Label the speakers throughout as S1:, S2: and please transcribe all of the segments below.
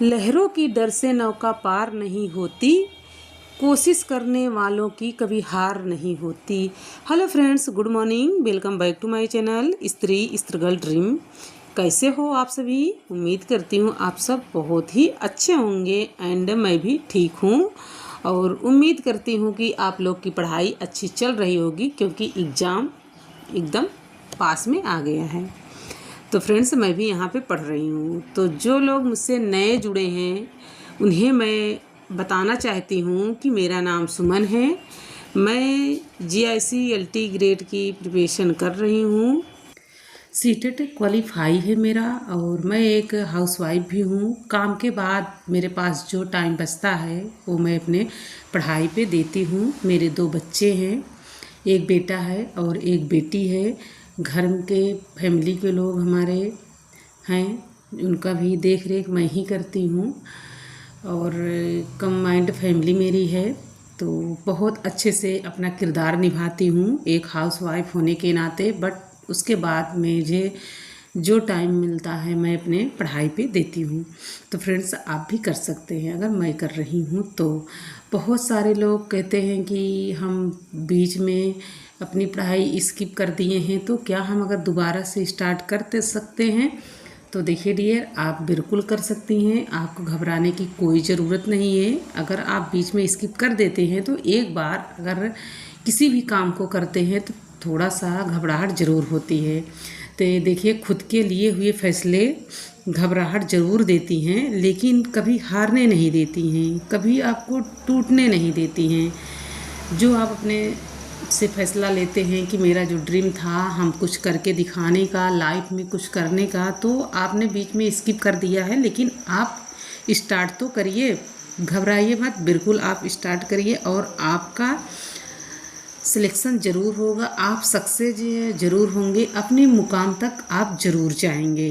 S1: लहरों की डर से नौका पार नहीं होती, कोशिश करने वालों की कभी हार नहीं होती। Hello friends, good morning, welcome back to my channel Stree dream. कैसे हो आप सभी? उम्मीद करती हूँ आप सब बहुत ही अच्छे होंगे एंड मैं भी ठीक हूँ। और उम्मीद करती हूँ कि आप लोग की पढ़ाई अच्छी चल रही होगी, क्योंकि एग्ज़ाम एकदम पास में आ गया है। तो फ्रेंड्स, मैं भी यहाँ पे पढ़ रही हूँ। तो जो लोग मुझसे नए जुड़े हैं उन्हें मैं बताना चाहती हूँ कि मेरा नाम सुमन है। मैं GIC-LT ग्रेड की प्रिपरेशन कर रही हूँ। सीटेट क्वालिफाई है मेरा, और मैं एक हाउसवाइफ भी हूँ। काम के बाद मेरे पास जो टाइम बचता है वो मैं अपने पढ़ाई पे देती हूँ। मेरे 2 बच्चे हैं, एक बेटा है और एक बेटी है। घर के फैमिली के लोग हमारे हैं, उनका भी देख रेख मैं ही करती हूँ। और कंबाइंड फैमिली मेरी है, तो बहुत अच्छे से अपना किरदार निभाती हूँ एक हाउसवाइफ होने के नाते। बट उसके बाद मुझे जो टाइम मिलता है मैं अपने पढ़ाई पे देती हूँ। तो फ्रेंड्स, आप भी कर सकते हैं अगर मैं कर रही हूँ तो। बहुत सारे लोग कहते हैं कि हम बीच में अपनी पढ़ाई स्किप कर दिए हैं, तो क्या हम अगर दोबारा से स्टार्ट करते सकते हैं? तो देखिए डियर, आप बिल्कुल कर सकती हैं। आपको घबराने की कोई ज़रूरत नहीं है। अगर आप बीच में स्किप कर देते हैं तो एक बार अगर किसी भी काम को करते हैं तो थोड़ा सा घबराहट ज़रूर होती है। तो देखिए, खुद के लिए हुए फैसले घबराहट ज़रूर देती हैं, लेकिन कभी हारने नहीं देती हैं, कभी आपको टूटने नहीं देती हैं। जो आप अपने से फैसला लेते हैं कि मेरा जो ड्रीम था हम कुछ करके दिखाने का, लाइफ में कुछ करने का, तो आपने बीच में स्किप कर दिया है, लेकिन आप स्टार्ट तो करिए। घबराइए मत, बिल्कुल आप स्टार्ट करिए और आपका सिलेक्शन ज़रूर होगा। आप सक्सेस ज़रूर होंगे, अपने मुकाम तक आप ज़रूर जाएंगे।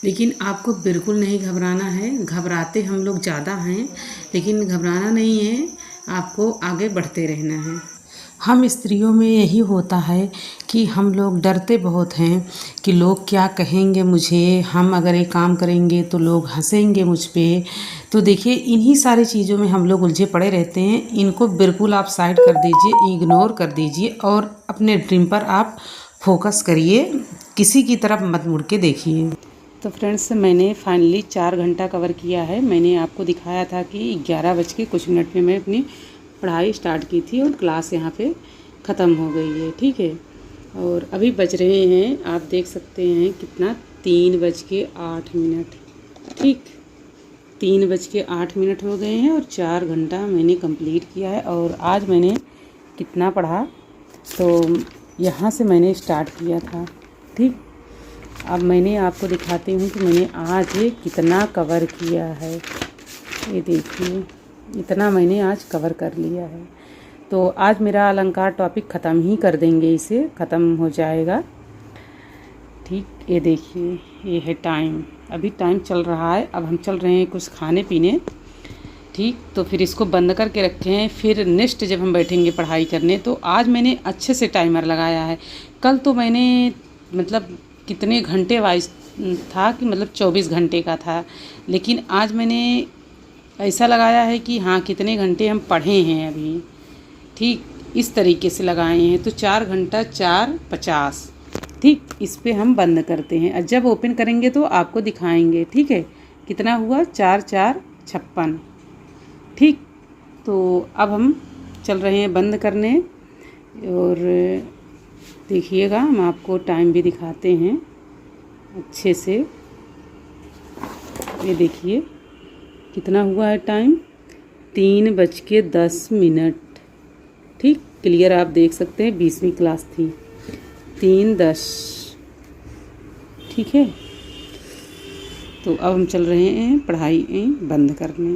S1: लेकिन आपको बिल्कुल नहीं घबराना है। घबराते हम लोग ज़्यादा हैं, लेकिन घबराना नहीं है, आपको आगे बढ़ते रहना है। हम स्त्रियों में यही होता है कि हम लोग डरते बहुत हैं कि लोग क्या कहेंगे मुझे, हम अगर ये काम करेंगे तो लोग हंसेंगे मुझ पे। तो देखिए, इन्हीं सारी चीज़ों में हम लोग उलझे पड़े रहते हैं। इनको बिल्कुल आप साइड कर दीजिए, इग्नोर कर दीजिए और अपने ड्रीम पर आप फोकस करिए। किसी की तरफ मत मुड़ के देखिए। तो फ्रेंड्स, मैंने फाइनली 4 घंटा कवर किया है। मैंने आपको दिखाया था कि 11 बज के कुछ मिनट में मैं अपनी पढ़ाई स्टार्ट की थी और क्लास यहाँ पे ख़त्म हो गई है, ठीक है। और अभी बज रहे हैं, आप देख सकते हैं कितना, 3:08, ठीक। 3:08 हो गए हैं और 4 घंटा मैंने कंप्लीट किया है। और आज मैंने कितना पढ़ा, तो यहाँ से मैंने स्टार्ट किया था, ठीक। अब मैंने आपको दिखाती हूँ कि मैंने आज ये कितना कवर किया है। ये देखिए, इतना मैंने आज कवर कर लिया है। तो आज मेरा अलंकार टॉपिक ख़त्म ही कर देंगे, इसे ख़त्म हो जाएगा, ठीक। ये देखिए, ये है टाइम, अभी टाइम चल रहा है। अब हम चल रहे हैं कुछ खाने पीने, ठीक। तो फिर इसको बंद करके रखे हैं, फिर नेक्स्ट जब हम बैठेंगे पढ़ाई करने। तो आज मैंने अच्छे से टाइमर लगाया है। कल तो मैंने मतलब कितने घंटे वाइज था कि मतलब 24 घंटे का था, लेकिन आज मैंने ऐसा लगाया है कि हाँ, कितने घंटे हम पढ़े हैं अभी, ठीक। इस तरीके से लगाए हैं। तो 4 घंटा 4:50, ठीक। इस पे हम बंद करते हैं और जब ओपन करेंगे तो आपको दिखाएंगे, ठीक है। कितना हुआ? 4×4=56, ठीक। तो अब हम चल रहे हैं बंद करने, और देखिएगा, हम आपको टाइम भी दिखाते हैं अच्छे से। ये देखिए कितना हुआ है टाइम, 3:10, ठीक। क्लियर आप देख सकते हैं, 20वीं क्लास थी, 3:10, ठीक है। तो अब हम चल रहे हैं पढ़ाई बंद करने।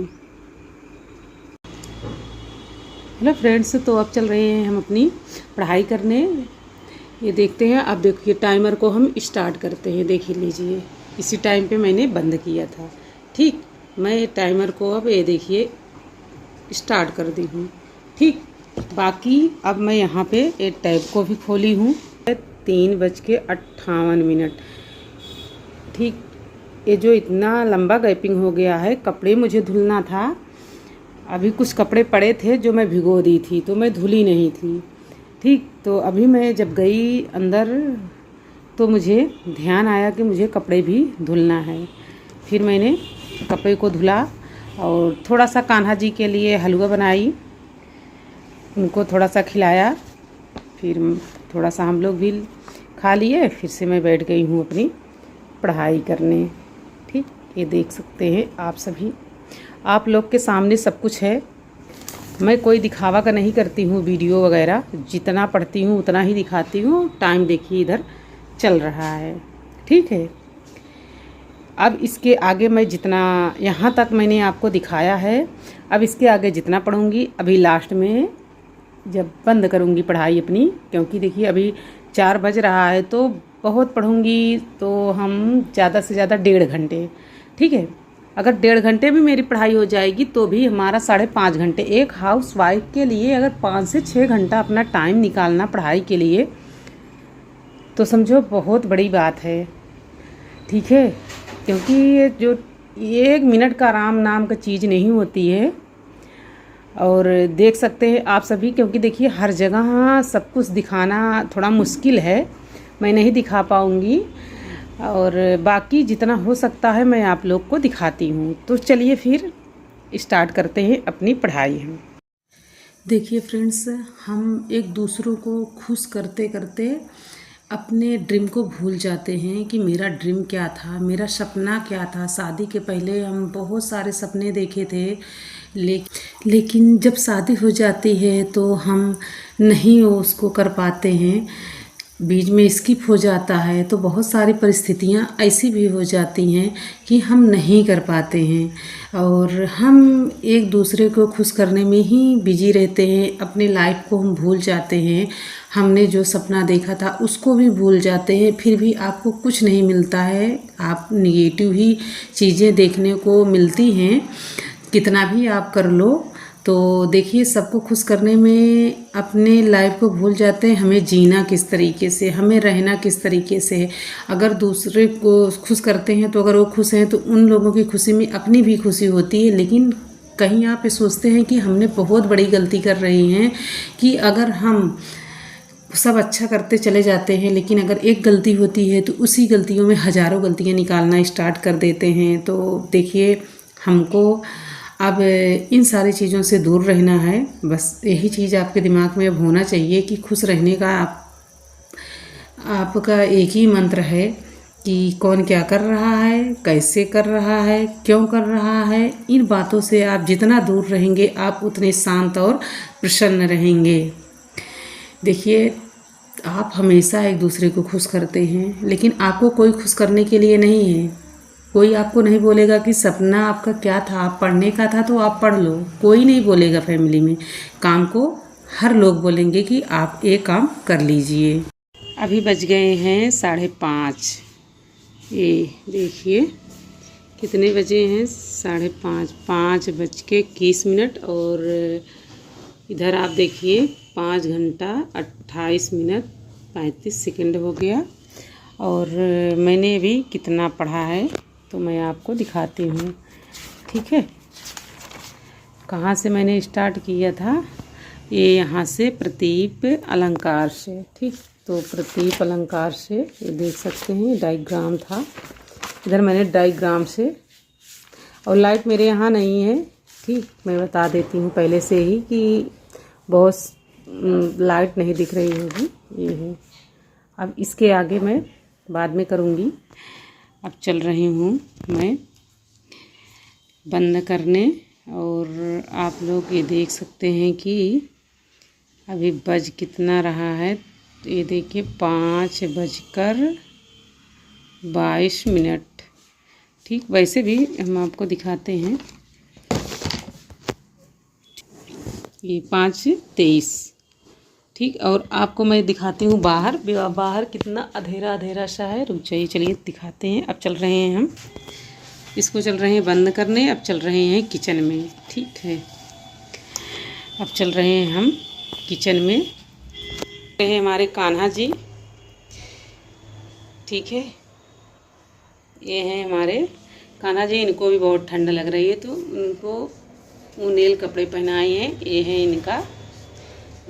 S1: हेलो फ्रेंड्स, तो अब चल रहे हैं हम अपनी पढ़ाई करने। ये देखते हैं, अब देखिए टाइमर को हम स्टार्ट करते हैं। देख लीजिए, इसी टाइम पे मैंने बंद किया था, ठीक। मैं टाइमर को अब ये देखिए स्टार्ट कर दी हूँ, ठीक। बाकी अब मैं यहाँ पे एक टैब को भी खोली हूँ। 3:58, ठीक। ये जो इतना लंबा गैपिंग हो गया है, कपड़े मुझे धुलना था। अभी कुछ कपड़े पड़े थे जो मैं भिगो दी थी, तो मैं धुली नहीं थी। ठीक, तो अभी मैं जब गई अंदर तो मुझे ध्यान आया कि मुझे कपड़े भी धुलना है। फिर मैंने कपड़े को धुला और थोड़ा सा कान्हा जी के लिए हलवा बनाई, उनको थोड़ा सा खिलाया। फिर थोड़ा सा हम लोग भी खा लिए। फिर से मैं बैठ गई हूँ अपनी पढ़ाई करने। ठीक, ये देख सकते हैं आप सभी, आप लोग के सामने सब कुछ है। मैं कोई दिखावा का नहीं करती हूँ वीडियो वगैरह, जितना पढ़ती हूँ उतना ही दिखाती हूँ। टाइम देखिए इधर चल रहा है, ठीक है। अब इसके आगे मैं जितना, यहाँ तक मैंने आपको दिखाया है, अब इसके आगे जितना पढ़ूँगी अभी लास्ट में जब बंद करूँगी पढ़ाई अपनी, क्योंकि देखिए अभी 4 बज रहा है, तो बहुत पढ़ूँगी तो हम ज़्यादा से ज़्यादा 1.5 घंटे, ठीक है। अगर 1.5 घंटे भी मेरी पढ़ाई हो जाएगी तो भी हमारा 5.5 घंटे, एक हाउस वाइफ के लिए अगर 5 से 6 घंटा अपना टाइम निकालना पढ़ाई के लिए, तो समझो बहुत बड़ी बात है, ठीक है। क्योंकि ये जो 1 मिनट का आराम नाम का चीज़ नहीं होती है। और देख सकते हैं आप सभी, क्योंकि देखिए हर जगह सब कुछ दिखाना थोड़ा मुश्किल है, मैं नहीं दिखा पाऊँगी। और बाकी जितना हो सकता है मैं आप लोग को दिखाती हूँ। तो चलिए फिर स्टार्ट करते हैं अपनी पढ़ाई। हम देखिए फ्रेंड्स, हम एक दूसरों को खुश करते करते अपने ड्रीम को भूल जाते हैं कि मेरा ड्रीम क्या था, मेरा सपना क्या था। शादी के पहले हम बहुत सारे सपने देखे थे, लेकिन जब शादी हो जाती है तो हम नहीं उसको कर पाते हैं, बीच में स्किप हो जाता है। तो बहुत सारी परिस्थितियाँ ऐसी भी हो जाती हैं कि हम नहीं कर पाते हैं और हम एक दूसरे को खुश करने में ही बिजी रहते हैं। अपने लाइफ को हम भूल जाते हैं, हमने जो सपना देखा था उसको भी भूल जाते हैं। फिर भी आपको कुछ नहीं मिलता है, आप निगेटिव ही चीज़ें देखने को मिलती हैं, कितना भी आप कर लो। तो देखिए सबको खुश करने में अपने लाइफ को भूल जाते हैं, हमें जीना किस तरीके से, हमें रहना किस तरीके से है। अगर दूसरे को खुश करते हैं तो अगर वो खुश हैं तो उन लोगों की खुशी में अपनी भी खुशी होती है। लेकिन कहीं आप ये सोचते हैं कि हमने बहुत बड़ी गलती कर रही हैं कि अगर हम सब अच्छा करते चले जाते हैं, लेकिन अगर एक गलती होती है तो उसी गलतियों में हज़ारों गलतियाँ निकालना स्टार्ट कर देते हैं। तो देखिए हमको अब इन सारी चीज़ों से दूर रहना है। बस यही चीज़ आपके दिमाग में अब होना चाहिए कि खुश रहने का आपका एक ही मंत्र है कि कौन क्या कर रहा है, कैसे कर रहा है, क्यों कर रहा है। इन बातों से आप जितना दूर रहेंगे आप उतने शांत और प्रसन्न रहेंगे। देखिए आप हमेशा एक दूसरे को खुश करते हैं, लेकिन आपको कोई खुश करने के लिए नहीं है। कोई आपको नहीं बोलेगा कि सपना आपका क्या था, पढ़ने का था तो आप पढ़ लो, कोई नहीं बोलेगा। फैमिली में काम को हर लोग बोलेंगे कि आप एक काम कर लीजिए। अभी बज गए हैं 5:30। ये देखिए कितने बजे हैं, 5:30, 5:21। और इधर आप देखिए 5 घंटा 28 मिनट 35 सेकंड हो गया। और मैंने अभी कितना पढ़ा है तो मैं आपको दिखाती हूँ, ठीक है। कहाँ से मैंने स्टार्ट किया था, ये यहाँ से प्रतीप अलंकार से, ठीक। तो प्रतीप अलंकार से ये देख सकते हैं डायग्राम था, इधर मैंने डायग्राम से। और लाइट मेरे यहाँ नहीं है, ठीक, मैं बता देती हूँ पहले से ही कि बहुत लाइट नहीं दिख रही होगी, ये है। अब इसके आगे मैं बाद में करूँगी। अब चल रही हूँ मैं बंद करने। और आप लोग ये देख सकते हैं कि अभी बज कितना रहा है, तो ये देखिए 5:22, ठीक। वैसे भी हम आपको दिखाते हैं, ये 5:23, ठीक। और आपको मैं दिखाती हूँ बाहर, बाहर कितना अंधेरा अंधेरा सा है। रुक जाइए, चलिए दिखाते हैं। अब चल रहे हैं हम इसको, चल रहे हैं बंद करने। अब चल रहे हैं किचन में, ठीक है। अब चल रहे हैं हम किचन में। ये हमारे कान्हा जी, ठीक है। ये हैं हमारे कान्हा जी, इनको भी बहुत ठंड लग रही है तो इनको ऊनेल कपड़े पहनाए हैं। ये है इनका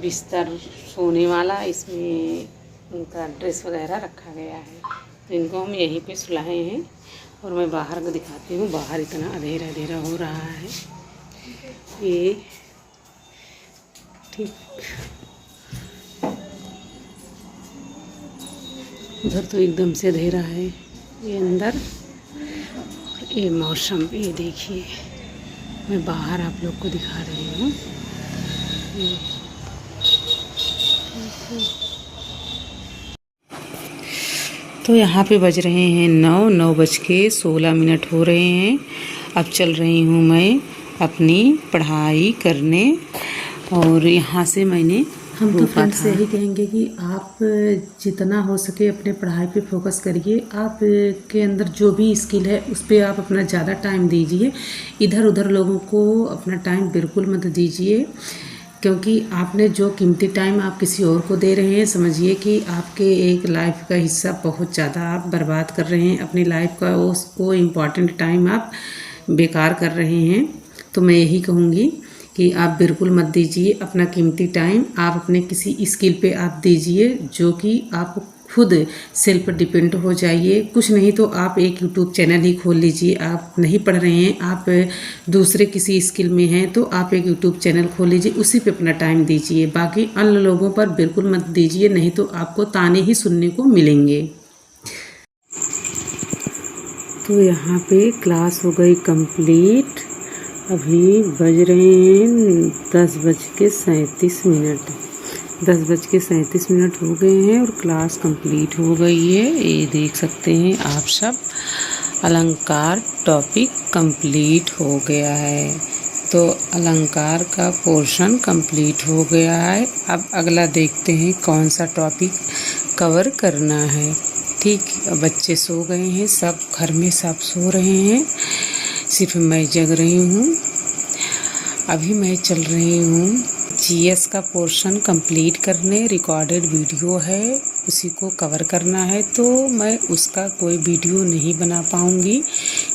S1: बिस्तर सोने वाला, इसमें उनका ड्रेस वगैरह रखा गया है। तो इनको हम यहीं पे सुलाए हैं और मैं बाहर को दिखाती हूँ। बाहर इतना अंधेरा अंधेरा हो रहा है ये, ठीक। उधर तो एकदम से अंधेरा है, ये अंदर। ये मौसम ये देखिए, मैं बाहर आप लोग को दिखा रही हूँ। तो यहाँ पे बज रहे हैं 9:16 हो रहे हैं। अब चल रही हूँ मैं अपनी पढ़ाई करने, और यहाँ से मैंने हम तो फ्रेंड्स से यही कहेंगे कि आप जितना हो सके अपने पढ़ाई पे फोकस करिए। आप के अंदर जो भी स्किल है उस पर आप अपना ज़्यादा टाइम दीजिए। इधर उधर लोगों को अपना टाइम बिल्कुल मत दीजिए, क्योंकि आपने जो कीमती टाइम आप किसी और को दे रहे हैं, समझिए कि आपके एक लाइफ का हिस्सा बहुत ज़्यादा आप बर्बाद कर रहे हैं। अपनी लाइफ का वो इम्पॉर्टेंट टाइम आप बेकार कर रहे हैं। तो मैं यही कहूँगी कि आप बिल्कुल मत दीजिए अपना कीमती टाइम। आप अपने किसी स्किल पे आप दीजिए, जो कि आप खुद सेल्फ डिपेंड हो जाइए। कुछ नहीं तो आप एक यूट्यूब चैनल ही खोल लीजिए। आप नहीं पढ़ रहे हैं, आप दूसरे किसी स्किल में हैं, तो आप एक यूट्यूब चैनल खोल लीजिए, उसी पे अपना टाइम दीजिए। बाकी अन्य लोगों पर बिल्कुल मत दीजिए, नहीं तो आपको ताने ही सुनने को मिलेंगे। तो यहाँ पे क्लास हो गई कंप्लीट। अभी बज रहे हैं 10:37। 10:37 हो गए हैं और क्लास कंप्लीट हो गई है। ये देख सकते हैं आप सब, अलंकार टॉपिक कंप्लीट हो गया है। तो अलंकार का पोर्शन कंप्लीट हो गया है। अब अगला देखते हैं कौन सा टॉपिक कवर करना है। ठीक, बच्चे सो गए हैं, सब घर में सब सो रहे हैं, सिर्फ मैं जग रही हूँ। अभी मैं चल रही हूँ जीएस का पोर्शन कंप्लीट करने। रिकॉर्डेड वीडियो है, उसी को कवर करना है, तो मैं उसका कोई वीडियो नहीं बना पाऊँगी,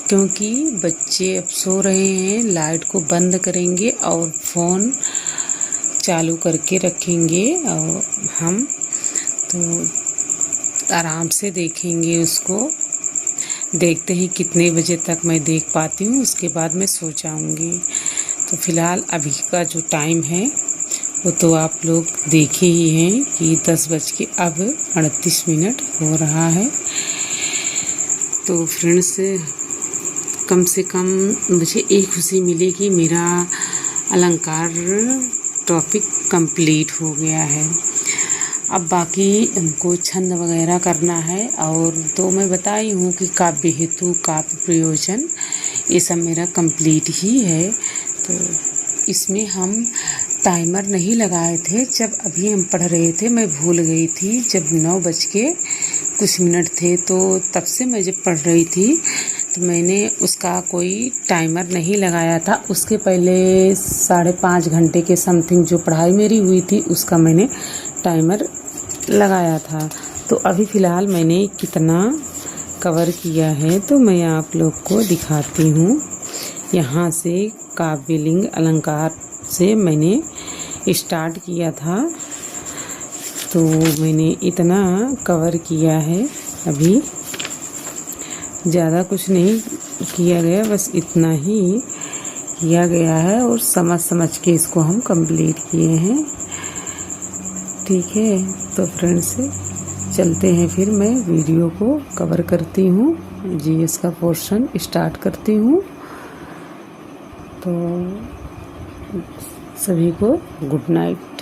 S1: क्योंकि बच्चे अब सो रहे हैं। लाइट को बंद करेंगे और फ़ोन चालू करके रखेंगे, और हम तो आराम से देखेंगे उसको। देखते ही कितने बजे तक मैं देख पाती हूँ, उसके बाद मैं सो जाऊँगी। तो फ़िलहाल अभी का जो टाइम है वो तो आप लोग देखे ही हैं कि 10:38 हो रहा है। तो फ्रेंड्स, कम से कम मुझे एक खुशी मिली कि मेरा अलंकार टॉपिक कंप्लीट हो गया है। अब बाकी हमको छंद वगैरह करना है, और तो मैं बताई हूँ कि काव्य हेतु काव्य प्रयोजन ये सब मेरा कंप्लीट ही है। तो इसमें हम टाइमर नहीं लगाए थे, जब अभी हम पढ़ रहे थे मैं भूल गई थी। जब 9:कुछ थे, तो तब से मैं जब पढ़ रही थी तो मैंने उसका कोई टाइमर नहीं लगाया था। उसके पहले 5.5 घंटे के समथिंग जो पढ़ाई मेरी हुई थी उसका मैंने टाइमर लगाया था। तो अभी फ़िलहाल मैंने कितना कवर किया है तो मैं आप लोग को दिखाती हूँ। यहाँ से काव्यलिंग अलंकार से मैंने स्टार्ट किया था, तो मैंने इतना कवर किया है। अभी ज़्यादा कुछ नहीं किया गया, बस इतना ही किया गया है, और समझ के इसको हम कंप्लीट किए हैं। ठीक है, तो फ्रेंड्स चलते हैं, फिर मैं वीडियो को कवर करती हूँ, जीएस का पोर्शन स्टार्ट करती हूँ। तो सभी को गुड नाइट।